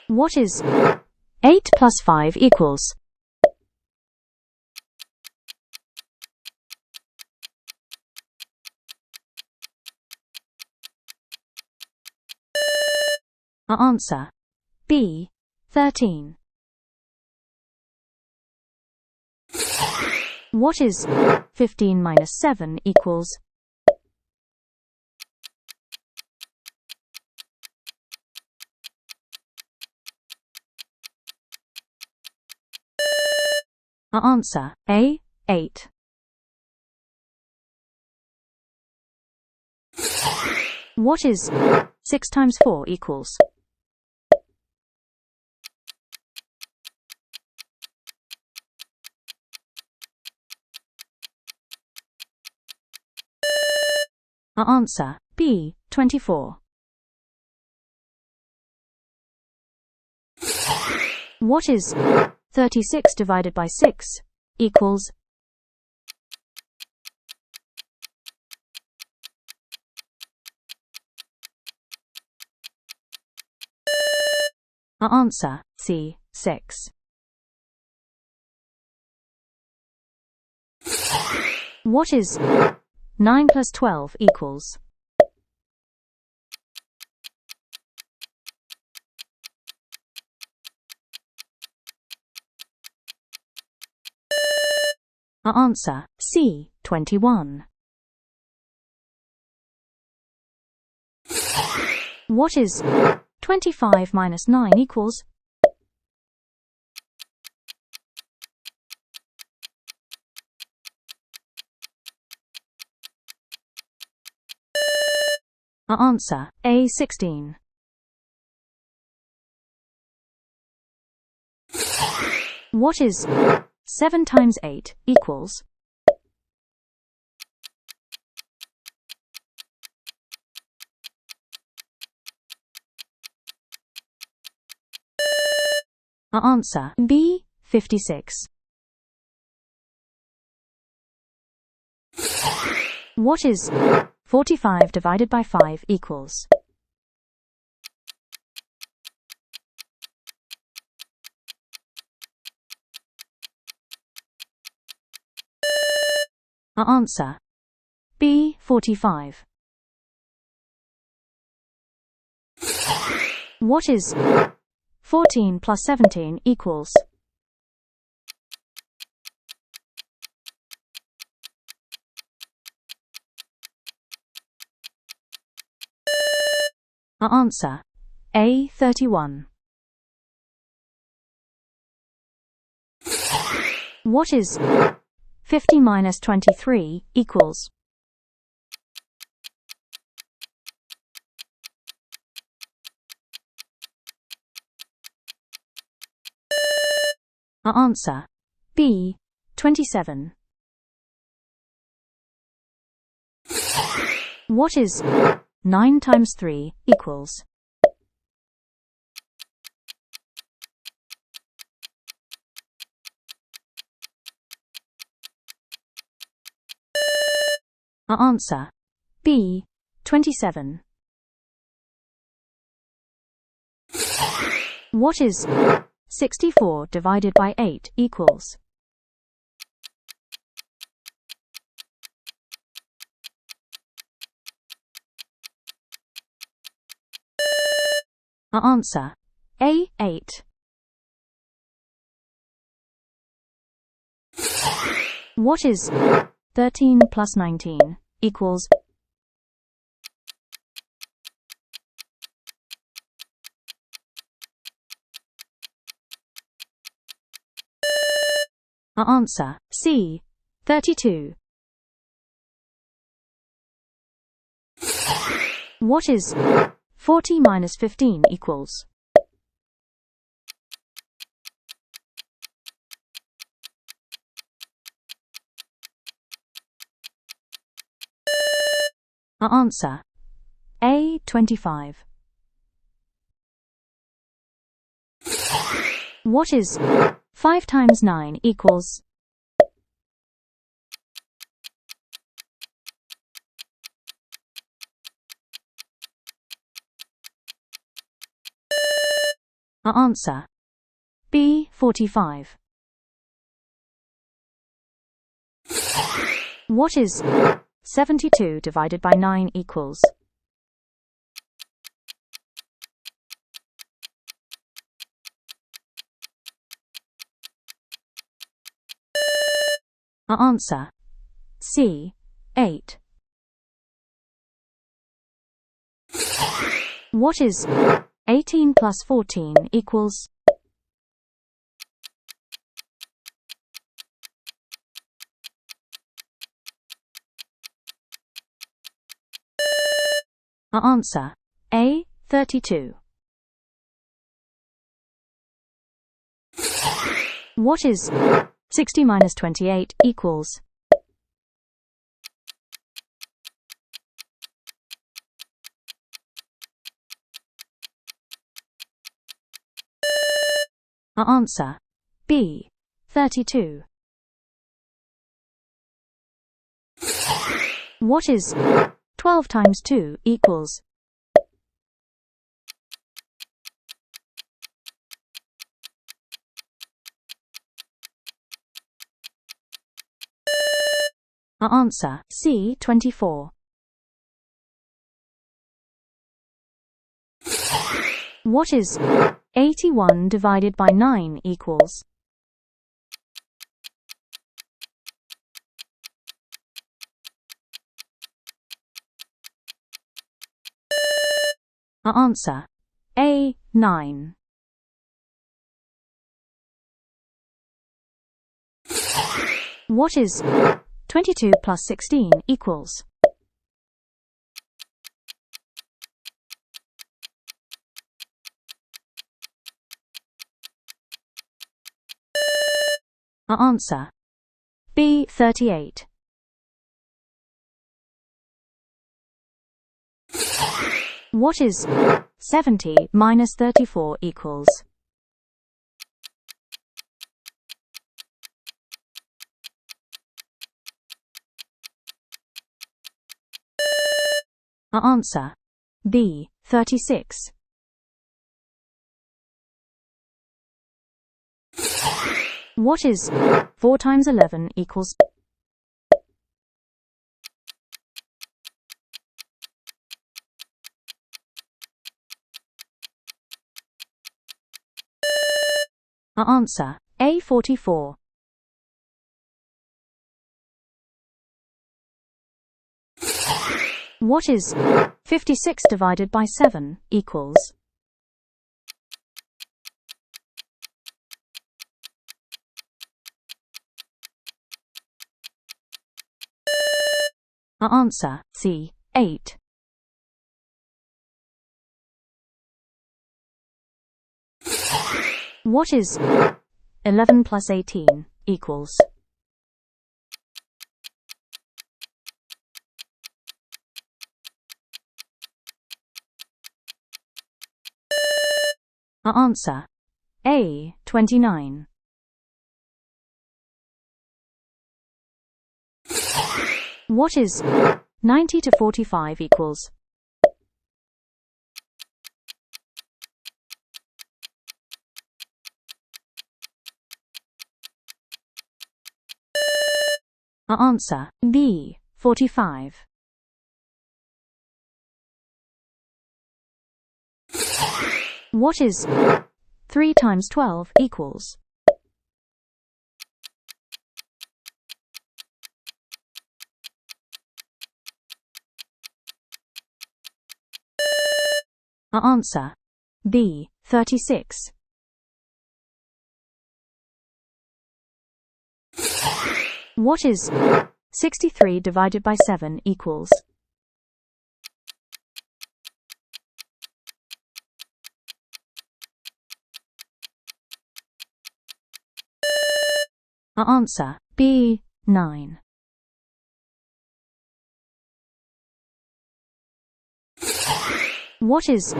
What is 8 plus 5 equals? Our answer, B, 13. What is 15 minus 7 equals? Our answer, A, 8. What is 6 times 4 equals? Our answer, B, 24. What is 36 divided by 6 equals? Our answer, C, 6. What is 9 plus 12 equals? Our answer, C, 21. What is 25 minus 9 equals? Our answer, A, 16. What is 7 times 8 equals? Our answer, B, 56. What is 45 divided by 5 equals? Our answer, B, 45. What is 14 plus 17 equals? Our answer, A, 31. What is 50 minus 23 equals? Our answer, B, 27. What is 9 times 3 equals? Our answer, B, 27. What is 64 divided by 8 equals? Our answer, A, 8. What is 13 plus 19 equals? Our answer, C, 32. What is 40 minus 15 equals? Our answer, A, 25. What is 5 times 9 equals? Our answer. B. 45. What is 72 divided by 9 equals? Our answer. C. 8. What is 18 plus 14 equals? Our answer. A. 32. What is 60 minus 28 equals? Our answer. B. 32. What is 12 times 2 equals? Our answer. C. 24. What is 81 divided by 9 equals? Our answer. A. 9. What is 22 plus 16 equals? Our answer. B. 38. What is 70 minus 34 equals? Our answer. B. 36. What is 4 times 11 equals? Our answer. A. 44. What is 56 divided by 7 equals? Our answer. C. 8. What is 11 plus 18 equals? Our answer. A. 29. What is 90 to 45 equals? Our answer. B. 45. What is 3 times 12 equals? Our answer. B. 36. What is 63 divided by 7 equals? Our answer. B. 9. What is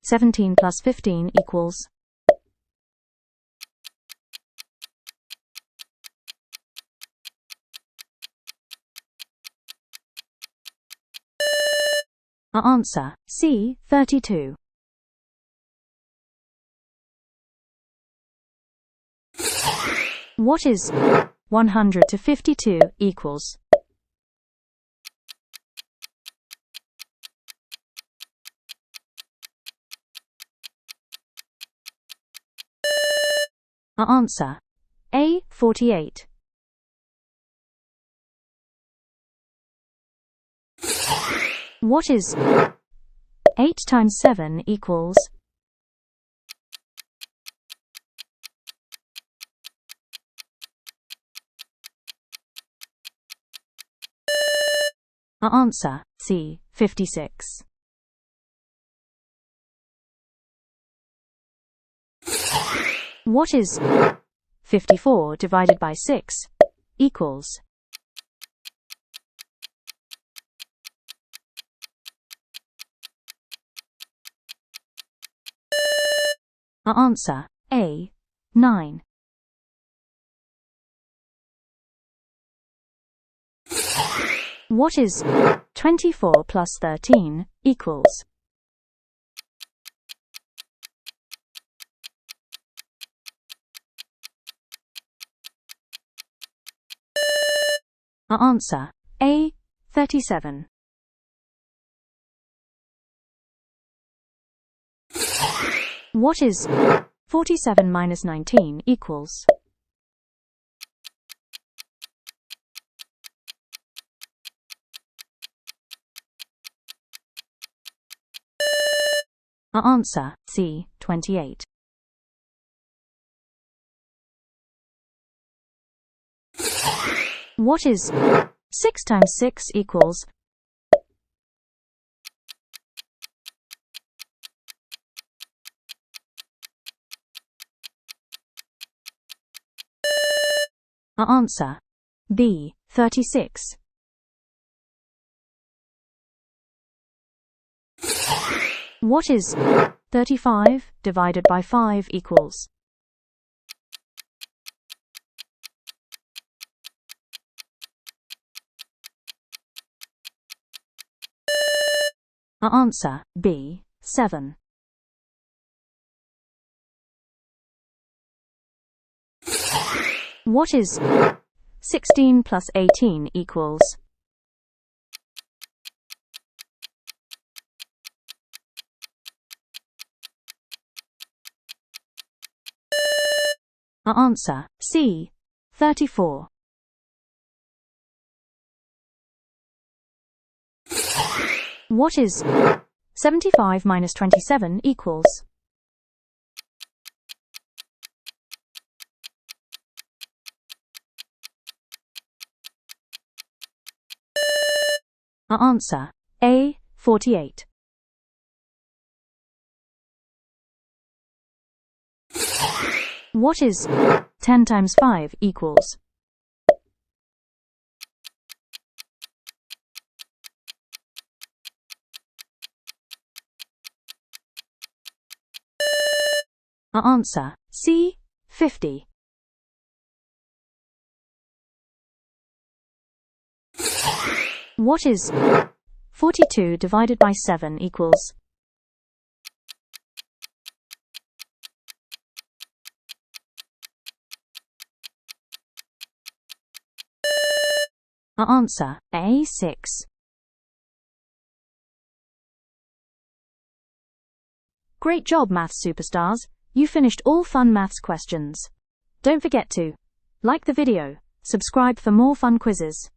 17 plus 15 equals? Our answer. C. 32. What is 100 to 52 equals? Our answer: A. 48. What is 8 times 7 equals? Our answer: C. 56. What is 54 divided by 6 equals? Our answer: A. 9. What is 24 plus 13 equals? Our answer: A. 37. What is 47 minus 19 equals? Our answer: C. 28. What is 6 times 6 equals? Our answer: B. 36. What is 35 divided by 5 equals? Our answer: B. 7. What is 16 plus 18 equals? Our answer: C. 34. What is 75 minus 27 equals? Our answer: A. 48. What is 10 times 5 equals? Our answer: C. 50. What is 42 divided by 7 equals? Our answer: A. 6. Great job, maths superstars! You finished all fun maths questions. Don't forget to like the video, subscribe for more fun quizzes.